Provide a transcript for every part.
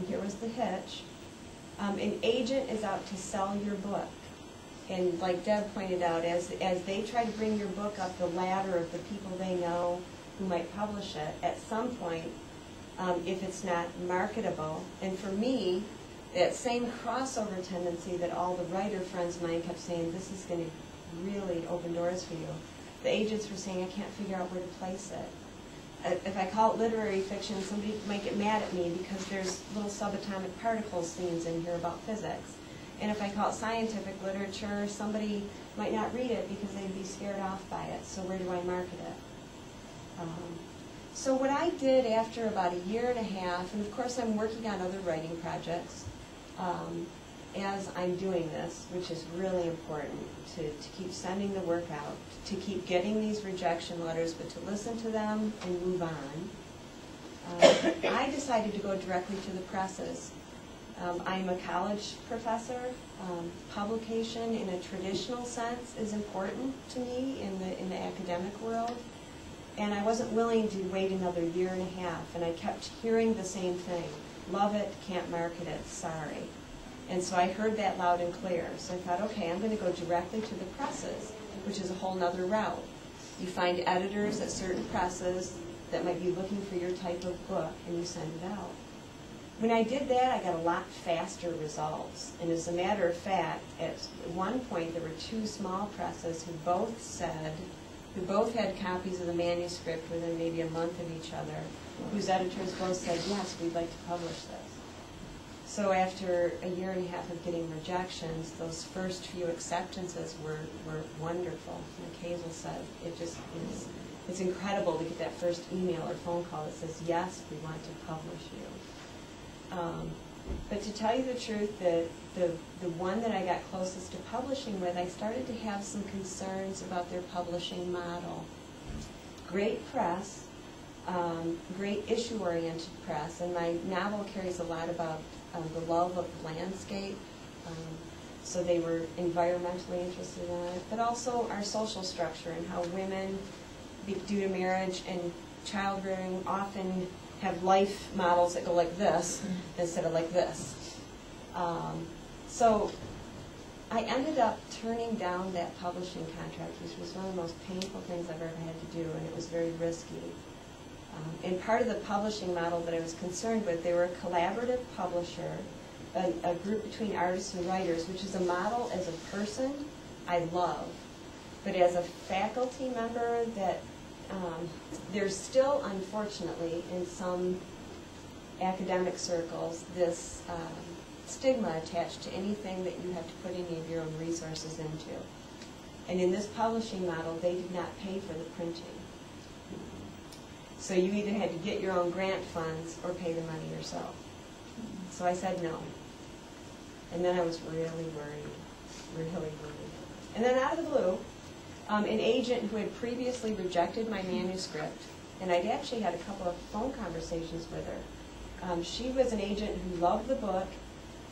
here was the hitch. An agent is out to sell your book. And like Deb pointed out, as they try to bring your book up the ladder of the people they know who might publish it, at some point, if it's not marketable, and for me, that same crossover tendency that all the writer friends of mine kept saying, this is going to really open doors for you. The agents were saying, I can't figure out where to place it. If I call it literary fiction, somebody might get mad at me because there's little subatomic particles scenes in here about physics. And if I call it scientific literature, somebody might not read it because they'd be scared off by it. So where do I market it? So what I did after about a year and a half, and of course I'm working on other writing projects as I'm doing this, which is really important to keep sending the work out, to keep getting these rejection letters, but to listen to them and move on. I decided to go directly to the presses. I'm a college professor. Publication in a traditional sense is important to me in the academic world. And I wasn't willing to wait another year and a half, and I kept hearing the same thing. Love it, can't market it, sorry. And so I heard that loud and clear. So I thought, okay, I'm going to go directly to the presses, which is a whole nother route. You find editors at certain presses that might be looking for your type of book, and you send it out. When I did that, I got a lot faster results. And as a matter of fact, at one point there were two small presses who both had copies of the manuscript within maybe a month of each other, whose editors both said, yes, we'd like to publish this. So after a year and a half of getting rejections, those first few acceptances were wonderful. Like Hazel said, it just is, it's incredible to get that first email or phone call that says, yes, we want to publish you. But to tell you the truth, the one that I got closest to publishing with, I started to have some concerns about their publishing model. Great press, great issue-oriented press, and my novel carries a lot about the love of the landscape, so they were environmentally interested in it, but also our social structure and how women, due to marriage and child-rearing, often have life models that go like this instead of like this. So I ended up turning down that publishing contract, which was one of the most painful things I've ever had to do, and it was very risky. And part of the publishing model that I was concerned with, they were a collaborative publisher, a group between artists and writers, which is a model as a person I love. But as a faculty member, that there's still, unfortunately, in some academic circles, this stigma attached to anything that you have to put any of your own resources into. And in this publishing model, they did not pay for the printing. So you either had to get your own grant funds or pay the money yourself. So I said no. And then I was really worried, really worried. And then out of the blue, an agent who had previously rejected my manuscript, and I'd actually had a couple of phone conversations with her. She was an agent who loved the book,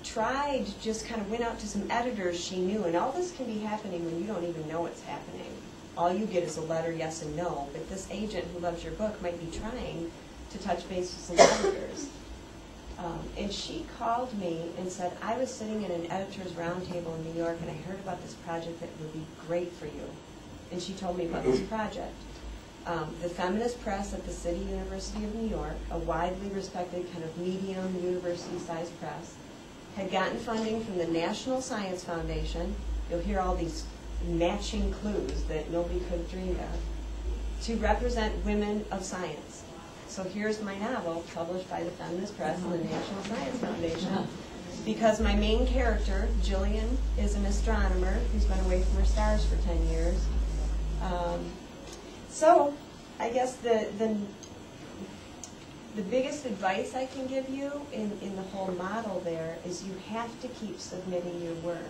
just kind of went out to some editors she knew, and all this can be happening when you don't even know it's happening. All you get is a letter, yes and no, but this agent who loves your book might be trying to touch base with some editors. And she called me and said, I was sitting in an editor's roundtable in New York, and I heard about this project that would be great for you. And she told me about this project. The feminist press at the City University of New York, a widely respected kind of medium university-sized press, had gotten funding from the National Science Foundation. You'll hear all these matching clues that nobody could dream of, to represent women of science. So here's my novel, published by the feminist press and the National Science Foundation, because my main character, Jillian, is an astronomer who's been away from her stars for 10 years. So I guess the biggest advice I can give you in the whole model there is you have to keep submitting your work.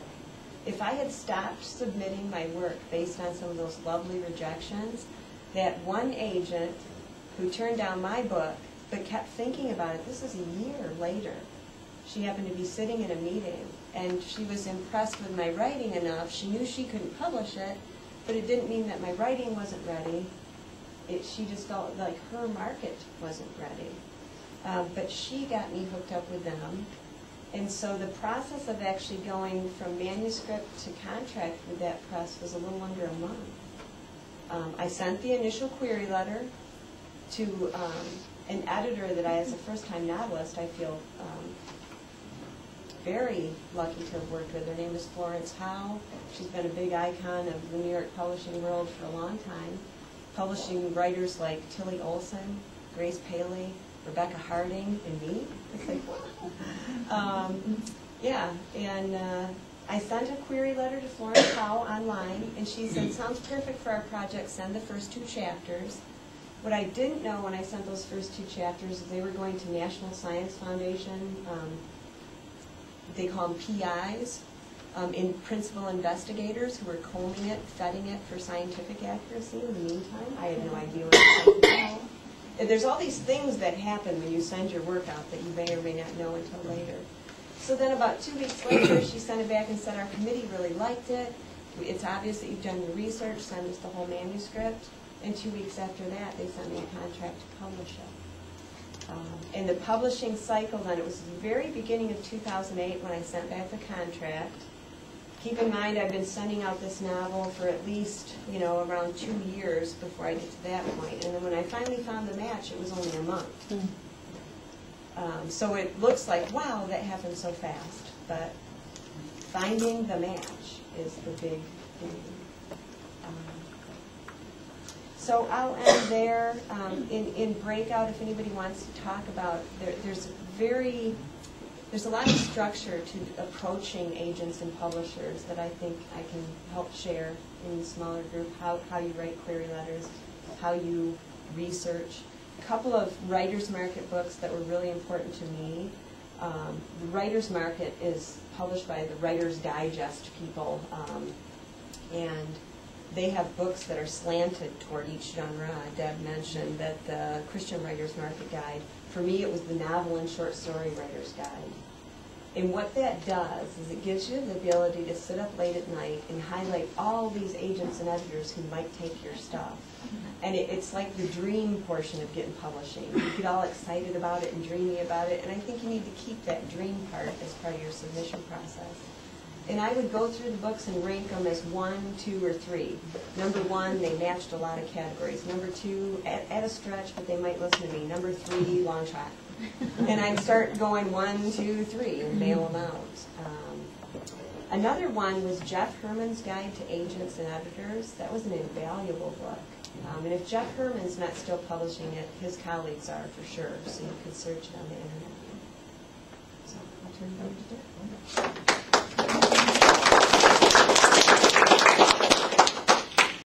If I had stopped submitting my work based on some of those lovely rejections, that one agent who turned down my book but kept thinking about it, this is a year later. She happened to be sitting in a meeting, and she was impressed with my writing enough. She knew she couldn't publish it, but it didn't mean that my writing wasn't ready. She just felt like her market wasn't ready. but she got me hooked up with them. And so the process of actually going from manuscript to contract with that press was a little under a month. I sent the initial query letter to an editor that as a first-time novelist, I feel very lucky to have worked with. Her name is Florence Howe. She's been a big icon of the New York publishing world for a long time, publishing writers like Tilly Olson, Grace Paley, Rebecca Harding, and me. It's like, wow. Yeah, and I sent a query letter to Florence Howe online, and she said, sounds perfect for our project, send the first 2 chapters. What I didn't know when I sent those first 2 chapters is they were going to National Science Foundation. They call them PIs, in principal investigators who were combing it, vetting it for scientific accuracy. In the meantime, I had no idea what it was about. There's all these things that happen when you send your work out that you may or may not know until later. So then about 2 weeks later, she sent it back and said, our committee really liked it. It's obvious that you've done your research. Send us the whole manuscript. And 2 weeks after that, they sent me a contract to publish it. In the publishing cycle, then, it was the very beginning of 2008 when I sent back the contract. Keep in mind, I've been sending out this novel for at least, around 2 years before I get to that point. And then when I finally found the match, it was only a month. So it looks like, wow, that happened so fast. But finding the match is the big thing. So I'll end there. In breakout, if anybody wants to talk about, there's a lot of structure to approaching agents and publishers that I think I can help share in the smaller group, how you write query letters, how you research. A couple of Writer's Market books that were really important to me. The Writer's Market is published by the Writer's Digest people, and they have books that are slanted toward each genre. Deb mentioned that the Christian Writer's Market Guide, for me it was the Novel and Short Story Writer's Guide. And what that does is it gives you the ability to sit up late at night and highlight all these agents and editors who might take your stuff. And it's like the dream portion of getting publishing. You get all excited about it and dreamy about it, and I think you need to keep that dream part as part of your submission process. And I would go through the books and rank them as 1, 2, or 3. Number 1, they matched a lot of categories. Number 2, at a stretch, but they might listen to me. Number 3, long shot. And I'd start going 1, 2, 3 and mail them out. Another one was Jeff Herman's Guide to Agents and Editors. That was an invaluable book. And if Jeff Herman's not still publishing it, his colleagues are for sure. So you could search it on the internet. So I'll turn it over to Jeff.